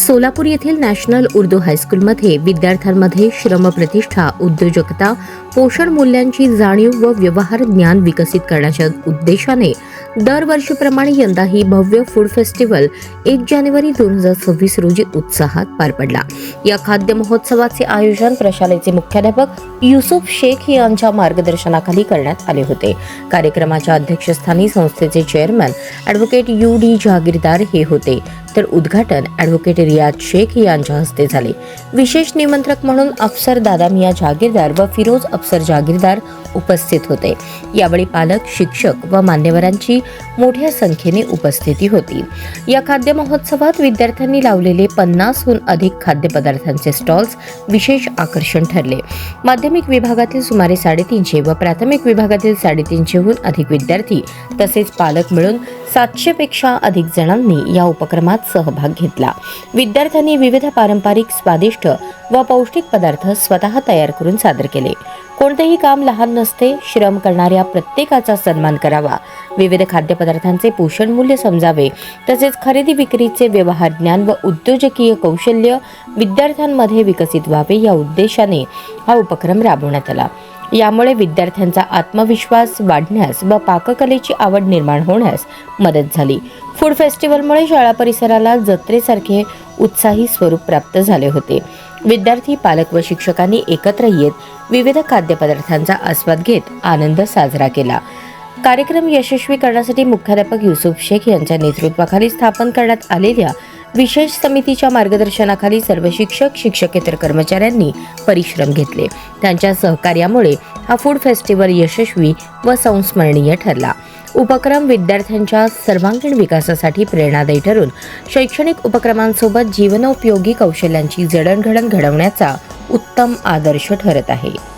सोलापूर येथील नॅशनल उर्दू हायस्कूलमध्ये विद्यार्थ्यांमध्ये श्रमप्रतिष्ठा, उद्योजकता, पोषण मूल्यांची जाणीव व व्यवहार ज्ञान विकसित करण्याच्या उद्देशाने दरवर्षीप्रमाणे यंदाही भव्य फूड फेस्टिवल 1 जानेवारी 2026 रोजी उत्साहात पार पडला। या खाद्य महोत्सवाचे आयोजन प्रशालेचे मुख्याध्यापक युसुफ शेख यांच्या मार्गदर्शनाखाली करण्यात आले होते। कार्यक्रमाच्या अध्यक्षस्थानी संस्थेचे चेअरमन ॲडव्होकेट UD जहागीरदार हे होते, तर उद्घाटन ॲडव्होकेट रियाज शेख यांच्या हस्ते झाले। विशेष निमंत्रक म्हणून अफसर दादा मिया जहागीरदार व फिरोज अफसर जहागीरदार उपस्थित होते। यावेळी पालक, शिक्षक व मान्यवरांची मोठ्या संख्येने उपस्थिती होती। या खाद्य महोत्सवात विद्यार्थ्यांनी लावलेले 50हून अधिक खाद्यपदार्थांचे स्टॉल्स विशेष आकर्षण ठरले। माध्यमिक विभागातील सुमारे 350 व प्राथमिक विभागातील 350हून अधिक विद्यार्थी तसेच पालक मिळून 700 पेक्षा अधिक जणांनी या उपक्रमात सहभाग घेतला। विद्यार्थ्यांनी विविध पारंपरिक, स्वादिष्ट व पौष्टिक पदार्थ स्वतः तयार करून सादर केले। कोणतेही काम लहान नसते, श्रम करणाऱ्या प्रत्येकाचा सन्मान करावा, विविध खाद्यपदार्थांचे पोषण मूल्य समजावे, तसेच खरेदी विक्रीचे व्यवहार ज्ञान व उद्योजकीय कौशल्य विद्यार्थ्यांमध्ये विकसित व्हावे या उद्देशाने हा उपक्रम राबवण्यात आला। यामुळे विद्यार्थ्यांचा आत्मविश्वास वाढण्यास व पाककलेची आवड निर्माण होण्यास मदत झाली। फूड फेस्टिवलमुळे शाळा परिसराला जत्रेसारखे उत्साही स्वरूप प्राप्त झाले होते। विद्यार्थी, पालक व शिक्षकांनी एकत्र येत विविध खाद्यपदार्थांचा आस्वाद घेत आनंद साजरा केला। कार्यक्रम यशस्वी करण्यासाठी मुख्याध्यापक युसुफ शेख यांच्या नेतृत्वाखाली स्थापन करण्यात आलेल्या विशेष समितीच्या मार्गदर्शनाखाली सर्व शिक्षक, शिक्षकेतर कर्मचाऱ्यांनी परिश्रम घेतले। त्यांच्या सहकार्यामुळे हा फूड फेस्टिवल यशस्वी व संस्मरणीय ठरला। उपक्रम विद्यार्थ्यांच्या सर्वांगीण विकासासाठी प्रेरणादायी ठरून शैक्षणिक उपक्रमांसोबत जीवनोपयोगी कौशल्यांची जडणघडण घडवण्याचा उत्तम आदर्श ठरत आहे।